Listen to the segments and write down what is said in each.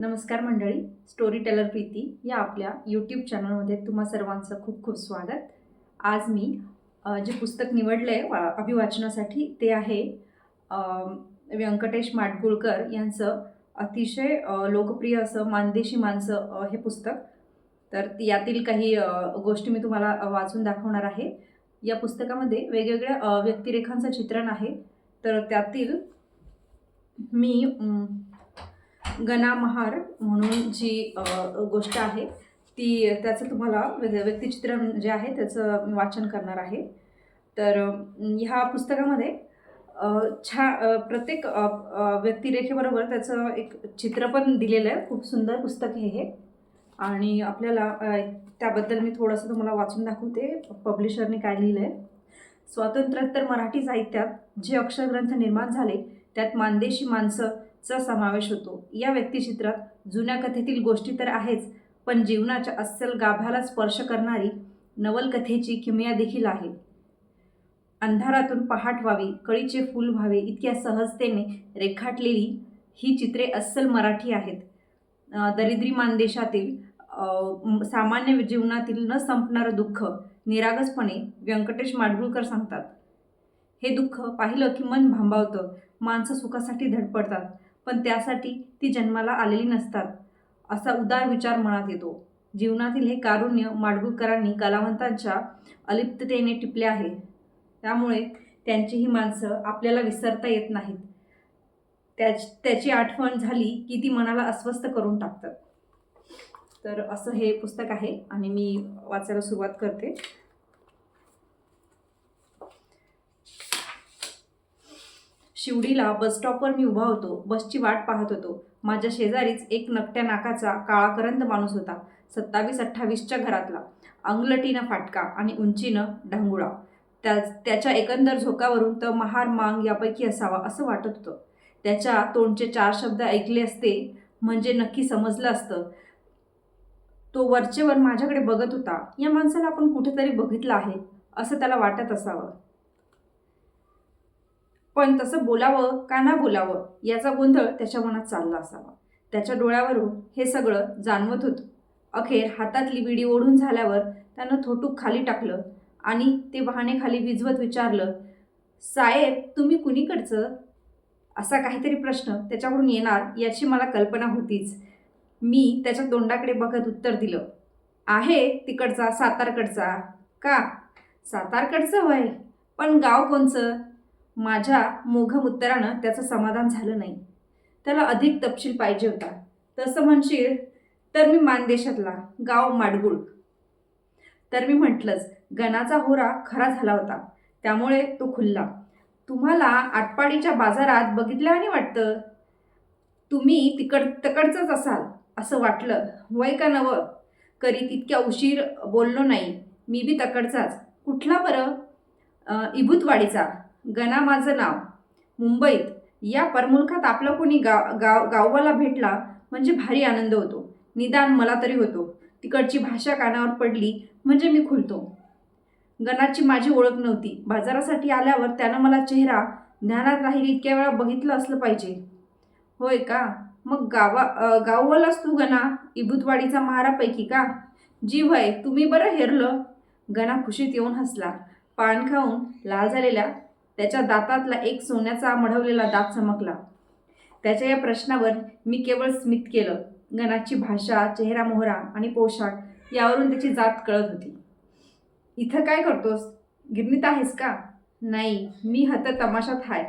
नमस्कार मंडळी, story teller Preeti या आपल्या यूट्यूब चॅनलमध्ये तुम्हा सर्वांचं खूप खूप स्वागत. आज मी जे पुस्तक निवडलं आहे अभिवाचनासाठी ते आहे व्यंकटेश माडगूळकर यांचं अतिशय लोकप्रिय असं मानदेशी माणसं हे पुस्तक. तर यातील काही गोष्टी मी तुम्हाला वाचून दाखवणार आहे. या पुस्तकामध्ये वेगवेगळ्या व्यक्तिरेखांचं चित्रण आहे. तर त्यातील मी गना महार म्हणून जी गोष्ट आहे त्याचं तुम्हाला व्यक्तिचित्रण जे आहे त्याचं वाचन करणार आहे. तर ह्या पुस्तकामध्ये प्रत्येक व्यक्तिरेखेबरोबर त्याचं एक चित्र पण दिलेलं आहे. खूप सुंदर पुस्तक हे आणि आपल्याला त्याबद्दल मी थोडंसं तुम्हाला वाचून दाखवते पब्लिशरने काय लिहिलं आहे. स्वातंत्र्योत्तर मराठी साहित्यात जे अक्षरग्रंथ निर्माण झाले त्यात मानदेशी माणसंचा समावेश होतो. या व्यक्तिचित्रात जुन्या कथेतील गोष्टी तर आहेच, पण जीवनाच्या अस्सल गाभ्याला स्पर्श करणारी नवलकथेची किमया देखील आहे. अंधारातून पहाट व्हावी, कळीचे फूल व्हावे इतक्या सहजतेने रेखाटलेली ही चित्रे अस्सल मराठी आहेत. दरिद्री मानदेशातील सामान्य जीवनातील न संपणारं दुःख निरागसपणे व्यंकटेश माडगूळकर सांगतात. हे दुःख पाहिलं की मन भांबावतं. माणसं सुखासाठी धडपडतात, पण त्यासाठी ती जन्माला आलेली नसतात असा उदार विचार मनात येतो. जीवनातील हे कारुण्य माडगूळकरांनी कलावंतांच्या अलिप्ततेने टिपले आहे. त्यामुळे त्यांची ही माणसं आपल्याला विसरता येत नाहीत. त्याची आठवण झाली की ती मनाला अस्वस्थ करून टाकतात. तर असं हे पुस्तक आहे आणि मी वाचायला सुरुवात करते. शिवडीला बसस्टॉपवर मी उभा होतो. बसची वाट पाहत होतो. माझ्या शेजारीच एक नकट्या नाकाचा काळाकरंद माणूस होता. 27-28च्या घरातला, अंगलटीनं फाटका आणि उंचीनं ढंगुळा. त्याच्या एकंदर झोकावरून तर महार मांग यापैकी असावा असं वाटत होतं. त्याच्या तोंडचे 4 शब्द ऐकले असते म्हणजे नक्की समजलं असतं. तो वरचेवर माझ्याकडे बघत होता. या माणसाला आपण कुठेतरी बघितलं आहे असं त्याला वाटत असावं, पण तसं बोलावं का ना बोलावं याचा गोंधळ त्याच्या मनात चालला असावा. त्याच्या डोळ्यावरून हे सगळं जाणवत होतं. अखेर हातातली विडी ओढून झाल्यावर त्यानं थोटूक खाली टाकलं आणि ते वाहने खाली विझवत विचारलं, साहेब तुम्ही कुणीकडचं? असा काहीतरी प्रश्न त्याच्याकडून येणार याची मला कल्पना होतीच. मी त्याच्या तोंडाकडे बघत उत्तर दिलं, आहे तिकडचा, सातारकडचा. का? सातारकडचं वय, पण गाव कोणचं? माझ्या मोघम उत्तरानं त्याचं समाधान झालं नाही. त्याला अधिक तपशील पाहिजे होता. तसं म्हणशील तर मी मानदेशातला, गाव माडगूळ. तर मी म्हटलंच, गणाचा होरा खरा झाला होता, त्यामुळे तो खुल्ला. तुम्हाला आटपाडीच्या बाजारात बघितल्याने वाटतं. तुम्ही तिकडचंच असाल असं वाटलं. वय का नवं? करी तितक्या उशीर बोललो नाही. मी बी तकडचाच. कुठला बरं? इभूतवाडीचा. गणा माझं नाव. मुंबईत या परमुलखात आपलं कोणी गाववाला भेटला म्हणजे भारी आनंद होतो. निदान मला तरी होतो. तिकडची भाषा कानावर पडली म्हणजे मी खुलतो. गणाची माझी ओळख नव्हती. बाजारासाठी आल्यावर त्यानं मला चेहरा ध्यानात राहील इतक्या वेळा बघितलं असलं पाहिजे. होय का? मग गाववालाच तू गणा? इभूतवाडीचा महारापैकी का? जी वय, तुम्ही बरं हेरलं. गणा खुशीत येऊन हसला. पान खाऊन लाल झालेल्या त्याच्या दातातला एक सोन्याचा मढवलेला दात चमकला. त्याच्या या प्रश्नावर मी केवळ स्मित केलं. गणाची भाषा, चेहरा मोहरा आणि पोशाख यावरून त्याची जात कळत होती. इथं काय करतोस? गिरणीत आहेस का? नाही, मी तमाशात हाय.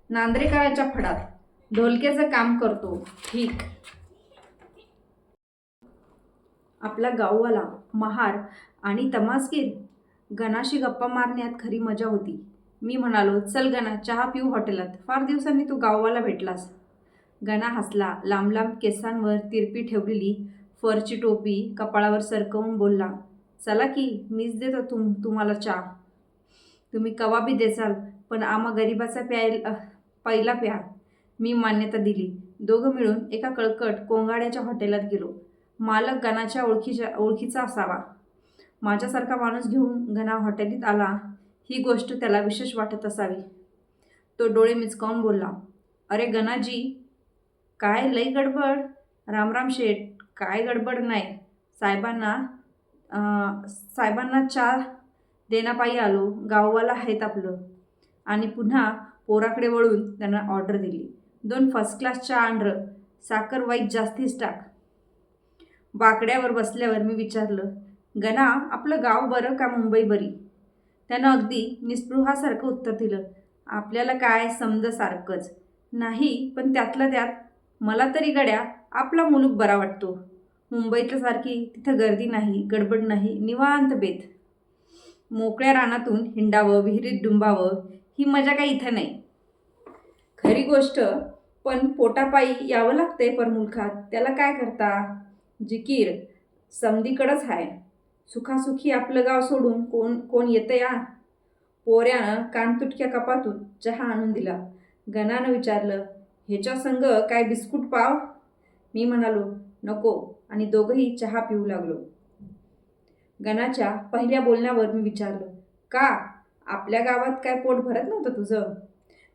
नांद्रेकरांच्या फडात ढोलक्याचं काम करतो. ठीक. आपला गाववाला, महार आणि तमासगीर. गणाशी गप्पा मारण्यात खरी मजा होती. मी म्हणालो, चल गणा, चहा पिऊ हॉटेलात. फार दिवसांनी तू गाववाला भेटलास. गणा हसला. लांब लांब केसांवर तिरपी ठेवलेली फरची टोपी कपाळावर सरकवून बोलला, चला की, मीच देतो तुम्हाला चहा. तुम्ही कवा बी देसाल, पण आम्हा गरिबाचा पहिला प्या. मी मान्यता दिली. दोघं मिळून एका कळकट कोंगाड्याच्या हॉटेलात गेलो. मालक गणाच्या ओळखीचा असावा. माझ्यासारखा माणूस घेऊन गणा हॉटेलीत आला ही गोष्ट त्याला विशेष वाटत असावी. तो डोळे मिचकावून बोलला, अरे गणाजी, काय लई गडबड? रामराम शेठ, काय गडबड नाही. साहेबांना चहा देण्यापायी आलो. गाववाला आहेत आपलं. आणि पुन्हा पोराकडे वळून त्यांना ऑर्डर दिली. 2 फर्स्ट क्लास चहा आण र. साखर वाईट जास्तीच टाक. बाकड्यावर बसल्यावर मी विचारलं, गणा, आपलं गाव बरं का मुंबई बरी? त्यानं अगदी निस्पृहासारखं उत्तर दिलं, आपल्याला काय समज सारखंच. नाही, पण त्यातल्या त्यात मला तरी गड्या आपला मुलूक बरा वाटतो. मुंबईतल्या सारखी तिथं गर्दी नाही, गडबड नाही, निवांत बेत. मोकळ्या रानातून हिंडावं, विहिरीत डुंबावं, ही मजा काही इथं नाही. खरी गोष्ट, पण पोटापायी यावं लागतंय परमुलखात. त्याला काय करता? जिकीर समधीकडंच आहे. सुखासुखी आपलं गाव सोडून कोण कोण येतं या? पोऱ्यानं कानतुटक्या कपातून चहा आणून दिला. गणानं विचारलं, ह्याच्या संग काय बिस्कुट पाव? मी म्हणालो, नको, आणि दोघंही चहा पिऊ लागलो. गणाच्या पहिल्या बोलण्यावर मी विचारलं, का? आपल्या गावात काय पोट भरत नव्हतं तुझं?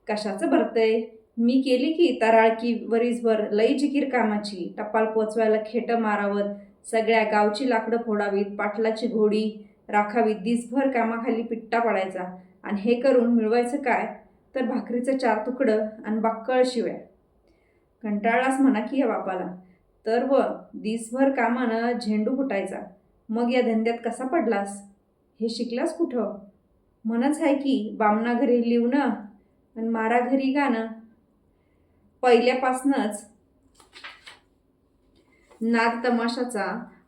कशाचं भरतंय? मी केली की तराळकी वरीसभर लई जिकीर कामाची. टपाल पोचवायला खेटं मारावत, सगळ्या गावची लाकडं फोडावीत, पाटलाची घोडी राखावीत, दिसभर कामाखाली पिट्टा पडायचा. आणि हे करून मिळवायचं काय? तर भाकरीचं 4 तुकडं आणि बाक्कळ शिव्या. कंटाळलास म्हणा की या बापाला. तर व दिसभर कामानं झेंडू फुटायचा. मग या धंद्यात कसा पडलास? हे शिकलास कुठं? म्हणच आहे की बामणा घरी लिहून आणि मारा घरी गाणं. पहिल्यापासनंच नाद तमाशाचा,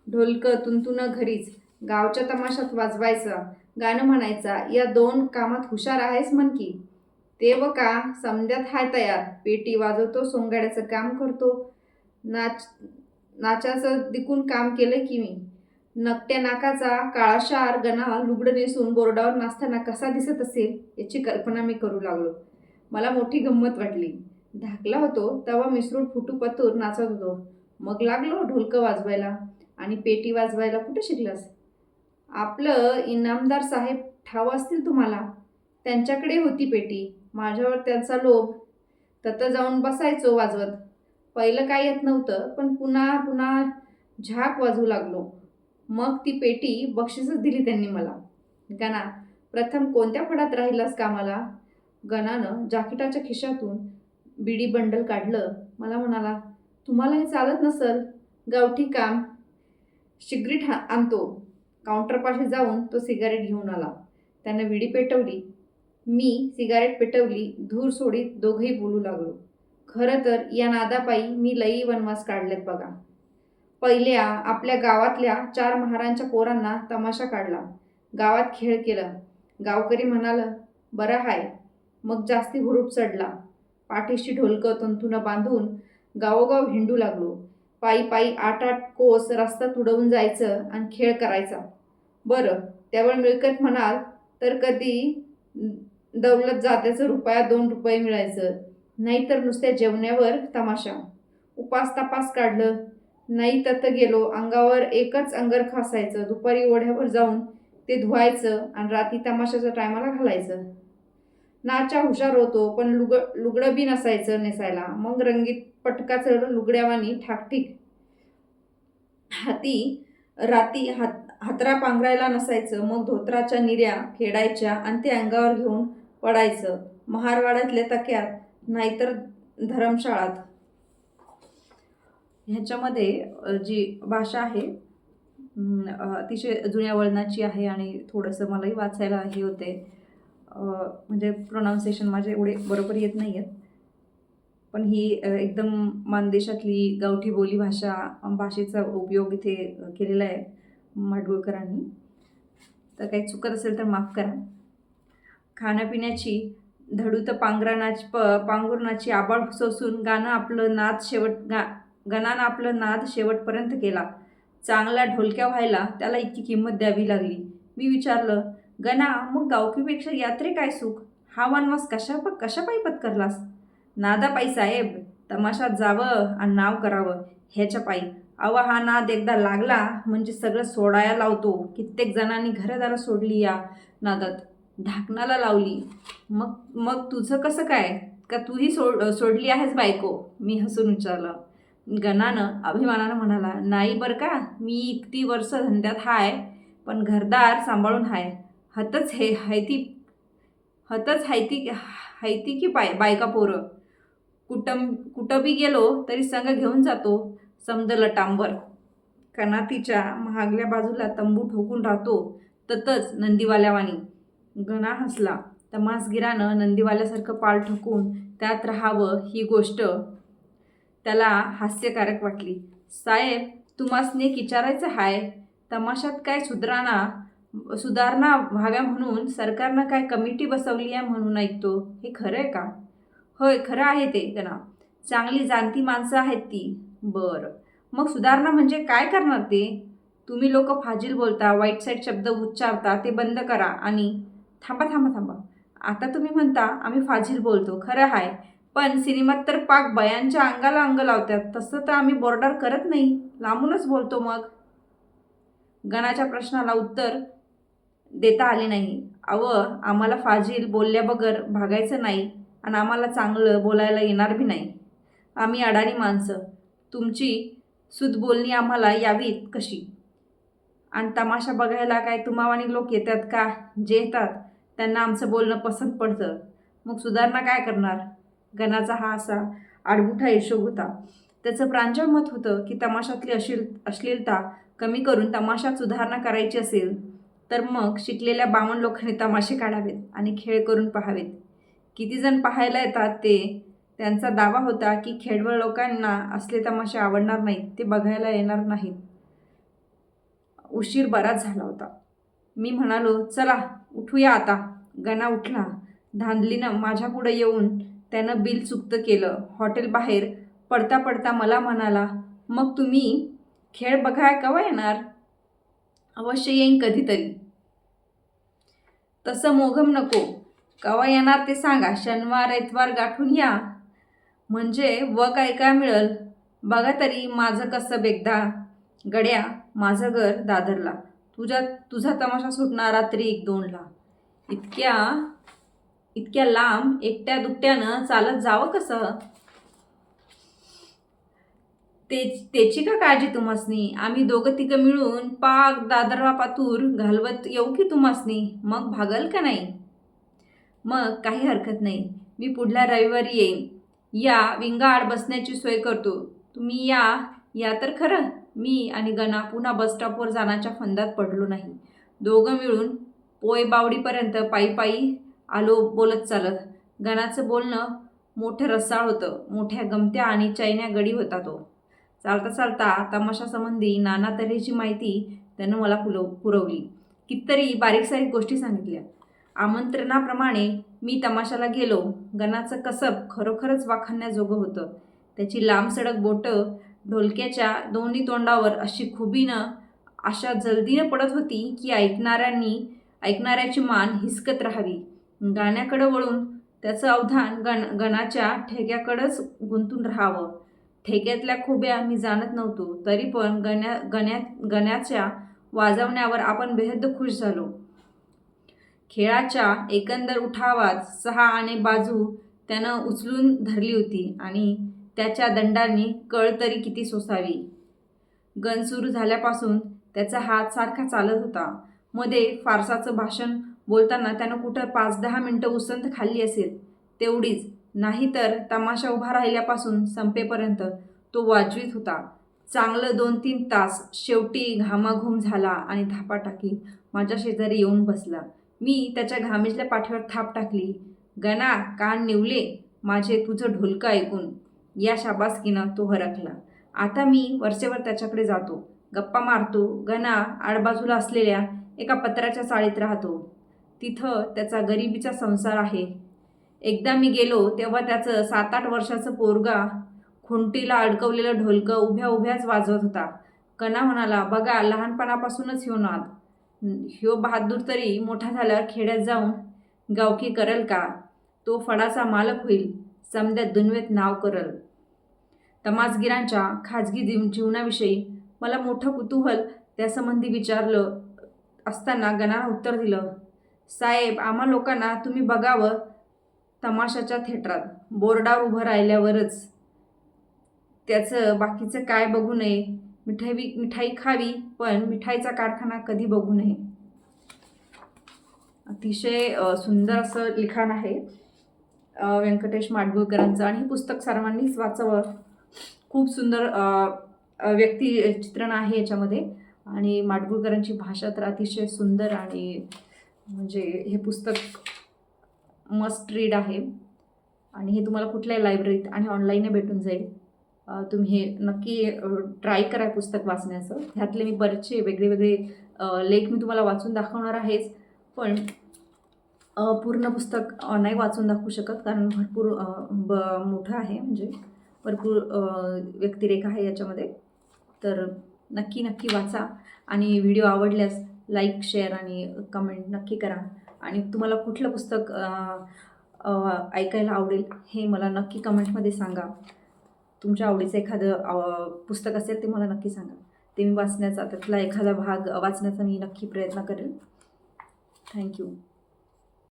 ढोलकं तुंतुनं घरीच, गावच्या तमाशात वाजवायचा, गाणं म्हणायचा, या 2 कामात हुशार आहेस म्हण की. ते व का समद्यात हाय तयार. पेटी वाजवतो, सोंगाड्याचं काम करतो, नाचाचं दिकून काम केलं की मी. नकट्या नाकाचा काळाशार गणा लुगडं नेसून बोर्डावर नाचताना कसा दिसत असेल याची कल्पना मी करू लागलो. मला मोठी गंमत वाटली. धाकला होतो तेव्हा मिसरूड फुटू पतूर नाचत होतो. मग लागलो ढोलकं वाजवायला. आणि पेटी वाजवायला कुठे शिकलास? आपलं इनामदार साहेब ठाव असतील तुम्हाला. त्यांच्याकडे होती पेटी. माझ्यावर त्यांचा लोभ. ततं जाऊन बसायचो वाजवत. पहिलं काय येत नव्हतं, पण पुन्हा पुन्हा झाक वाजवू लागलो. मग ती पेटी बक्षीसच दिली त्यांनी मला. गणा, प्रथम कोणत्या फडात राहिलास कामाला? गणानं जाकिटाच्या खिशातून बिडी बंडल काढलं. मला म्हणाला, तुम्हाला हे चालत नसल. गावठी काम. सिगरेट आणतो. काउंटरपाशी जाऊन तो सिगारेट घेऊन आला. त्यानं विडी पेटवली. मी सिगारेट पेटवली. धूर सोडीत दोघंही बोलू लागलो. खरं तर या नादापायी मी लई वनवास काढलेत बघा. पहिल्या आपल्या गावातल्या 4 महारांच्या पोरांना तमाशा काढला. गावात खेळ केला. गावकरी म्हणालं, बरं हाय. मग जास्ती हुरूप चढला. पाठीशी ढोलकं तंतूनं बांधून गावोगाव हिंडू लागलो. पायी पायी 8-8 कोस रस्ता तुडवून जायचं आणि खेळ करायचा. बरं, त्यावेळ मिळकत म्हणाल तर कधी दौलत जात्याचं ₹1-2 मिळायचं. नाहीतर नुसत्या जेवण्यावर तमाशा. उपास तापास काढलं. नाही तत गेलो. अंगावर एकच अंगरखा असायचं. दुपारी ओढ्यावर जाऊन ते धुवायचं आणि रात्री तमाशाच्या टायमाला घालायचं. नाच्या हुशार होतो, पण लुगडं बी नसायचं नेसायला. मग रंगीत पटकाचं लुगड्यावानी ठाकठीक. राती हातरा पांघरायला नसायचं. मग धोत्राच्या निऱ्या फेडायच्या आणि ते अंगावर घेऊन पडायचं. महारवाड्यातल्या तक्यात, नाहीतर धरमशाळात. ह्याच्यामध्ये जी भाषा आहे अतिशय जुन्या वळणाची आहे आणि थोडंसं मलाही वाचायला हे होते. म्हणजे प्रोनाऊन्सिएशन माझे एवढे बरोबर येत नाही आहेत. पण ही एकदम मानदेशातली गावठी बोली भाषेचा उपयोग इथे केलेला आहे माडगुळकरांनी. तर काही चुकत असेल तर माफ करा. खाण्यापिण्याची धडूत पांघुरणाची आबाळ सोसून गणानं आपलं नाद शेवटपर्यंत केला. चांगला ढोलक्या व्हायला त्याला इतकी किंमत द्यावी लागली. मी विचारलं, गणा, मग गावकीपेक्षा यात्रे काय सुख? हा वनवास कशापायी पत्करलास? नादापायी साहेब. तमाशात जावं आणि नाव करावं ह्याच्या पायी. हा नाद एकदा लागला म्हणजे सगळं सोडायला लावतो. कित्येक जणांनी घरदारं सोडली या नादात. ढाकणाला लावली. मग तुझं कसं काय? का तूही सोडली आहेस बायको? मी हसून विचारलं. गणानं अभिमानानं म्हणाला, नाही बरं का, मी इतकी वर्ष धंद्यात हाय, पण घरदार सांभाळून हाय. हतच हे हायती हतच हायती हायती की बायका पोरं. कुठं बी गेलो तरी संग घेऊन जातो समदं लटांबर. कणातीच्या महागल्या बाजूला तंबू ठोकून राहतो ततच नंदीवाल्यावानी. गणा हसला. तमासगिरानं नंदीवाल्यासारखं पाल ठोकून त्यात राहावं ही गोष्ट त्याला हास्यकारक वाटली. साहेब, तुम्हासनी एक विचारायचं हाय, तमाशात काय सुधारणा व्हाव्या म्हणून सरकारनं काय कमिटी बसवली आहे म्हणून ऐकतो. हे खरं आहे का? होय, खरं आहे ते गणा. चांगली जाणती माणसं आहेत ती. बरं, मग सुधारणा म्हणजे काय करणार ते? तुम्ही लोक फाजील बोलता, वाईट साईट शब्द उच्चारता, ते बंद करा. आणि थांबा थांबा थांबा, आता तुम्ही म्हणता आम्ही फाजील बोलतो, खरं आहे, पण सिनेमात तर पाक बयांच्या अंगाला अंग लावतात. तसं तर आम्ही बॉर्डर करत नाही, लांबूनच बोलतो. मग गणाच्या प्रश्नाला उत्तर देता आले नाही. आम्हाला फाजील बोलल्याबगर भागायचं नाही आणि आम्हाला चांगलं बोलायला येणार बी नाही. आम्ही अडाणी माणसं, तुमची बोलणी आम्हाला यावीत कशी? आणि तमाशा बघायला काय तुम्हावानी लोक येतात का? जे येतात त्यांना आमचं बोलणं पसंत पडतं. मग सुधारणा काय करणार? गणाचा हा असा आडमुठा हिशोब होता. त्याचं प्रांजळ मत होतं की तमाशातली अश्लीलता कमी करून तमाशात सुधारणा करायची असेल तर मग शिकलेल्या बामण लोकांनी तमाशे काढावेत आणि खेळ करून पाहावेत. किती जण पाहायला येतात त्यांचा दावा होता की खेडवळ लोकांना असले तमाशे आवडणार नाहीत, ते बघायला येणार नाहीत. उशीर बराच झाला होता. मी म्हणालो, चला उठूया आता. गणा उठला. धांदलीनं माझ्या पुढे येऊन त्यानं बिल चुकतं केलं. हॉटेल बाहेर पडता पडता मला म्हणाला, मग तुम्ही खेळ बघाय केव्हा येणार? अवश्य येईन कधीतरी. तसं मोघम नको. केव्हा येणार ते सांगा. शनिवार इतवार गाठून या, म्हणजे काय काय मिळेल. बघा तरी माझं कसं बेगदा. गड्या, माझं घर दादरला. तुझा तमाशा सुटणार रात्री 1-2ला. इतक्या लांब एकट्या दुकट्यानं चालत जावं कसं? त्याची का काळजी तुम्हासनी? आम्ही दोघं तिघं मिळून पाक दादरला पातूर घालवत येऊ की तुम्हासनी? मग भागल का नाही? मग काही हरकत नाही, मी पुढल्या रविवारी येईन. या विंगाड बसण्याची सोय करतो. तुम्ही या तर खरं. मी आणि गणा पुन्हा बसस्टॉपवर जाण्याच्या फंदात पडलो नाही. दोघं मिळून पोयबावडीपर्यंत पायी पायी आलो बोलत चालत. गणाचं बोलणं मोठं रसाळ होतं. मोठ्या गमत्या आणि चैन्या गडी होता तो. चालता चालता तमाशासंबंधी नाना तऱ्हेची माहिती त्यानं मला पुरवली. कितीतरी बारीक सारीक गोष्टी सांगितल्या. आमंत्रणाप्रमाणे मी तमाशाला गेलो. गणाचं कसब खरोखरच वाखाणण्याजोगं होतं. त्याची लांबसडक बोटं ढोलक्याच्या दोन्ही तोंडावर अशी खुबीनं अशा जलदीनं पडत होती की ऐकणाऱ्याची मान हिसकत राहावी. गाण्याकडं वळून त्याचं अवधान गणाच्या ठेक्याकडंच गुंतून राहावं. ठेक्यातल्या खुब्या मी जाणत नव्हतो, तरी पण गण्याच्या वाजवण्यावर आपण बेहद खुश झालो. खेळाच्या एकंदर उठावात 6 आणे बाजू त्यानं उचलून धरली होती आणि त्याच्या दंडांनी कळ तरी किती सोसावी. गण सुरू झाल्यापासून त्याचा हात सारखा चालत होता. मध्ये फारसाचं भाषण बोलताना त्यानं कुठं 5-10 मिनिटं उसंत खाल्ली असेल, तेवढीच. नाहीतर तमाशा उभा राहिल्यापासून संपेपर्यंत तो वाजवीत होता. चांगलं 2-3 तास. शेवटी घामाघूम झाला आणि धापा टाकीत माझ्या शेजारी येऊन बसला. मी त्याच्या घामेजल्या पाठीवर थाप टाकली. गणा, कान निवले माझे तुझं ढोलकं ऐकून. या शाबासकीनं तो हरकला. आता मी वरचेवर त्याच्याकडे जातो, गप्पा मारतो. गणा आडबाजूला असलेल्या एका पत्र्याच्या चाळीत राहतो. तिथं त्याचा गरिबीचा संसार आहे. एकदा मी गेलो तेव्हा त्याचं 7-8 वर्षाचं पोरगा खुंटीला अडकवलेलं ढोलकं उभ्या उभ्याच वाजवत होता. गणा म्हणाला, बघा, लहानपणापासूनच ह्यो नाद. ह्यो बहादूर तरी मोठा झाल्यावर खेड्यात जाऊन गावकी करल का? तो फडाचा मालक होईल, समद्यात दुनवेत नाव करल. तमासगिरांच्या खाजगी जीवनाविषयी मला मोठं कुतूहल त्यासंबंधी विचारलं असताना गणानं उत्तर दिलं, साहेब, आम्हा लोकांना तुम्ही बघावं तमाशाच्या थिएटरात. बोर्डावर उभं राहिल्यावरच त्याचं बाकीचं काय बघू नये, मिठाई खावी पण मिठाईचा कारखाना कधी बघू नये. अतिशय सुंदर असं लिखाण आहे व्यंकटेश माडगूळकरांचं, आणि हे पुस्तक सर्वांनीच वाचावं. खूप सुंदर व्यक्ती चित्रण आहे याच्यामध्ये, आणि माडगूळकरांची भाषा तर अतिशय सुंदर, आणि म्हणजे हे पुस्तक मस्ट रीड आहे. आणि हे तुम्हाला कुठल्याही लायब्ररीत आणि ऑनलाईन भेटून जाईल. तुम्ही हे नक्की ट्राय करा पुस्तक वाचण्याचं. ह्यातले मी बरेचसे वेगळे लेख मी तुम्हाला वाचून दाखवणार आहेच, पण पूर्ण पुस्तक नाही वाचून दाखवू शकत, कारण भरपूर मोठं आहे, म्हणजे भरपूर व्यक्तिरेखा आहे याच्यामध्ये. तर नक्की वाचा, आणि व्हिडिओ आवडल्यास लाईक, शेअर आणि कमेंट नक्की करा. आणि तुम्हाला कुठलं पुस्तक ऐकायला आवडेल हे मला नक्की कमेंटमध्ये सांगा. तुमच्या आवडीचं एखादं पुस्तक असेल ते मला नक्की सांगा. ते मी वाचण्याचा, त्यातला एखादा भाग वाचण्याचा मी नक्की प्रयत्न करेन. थँक्यू.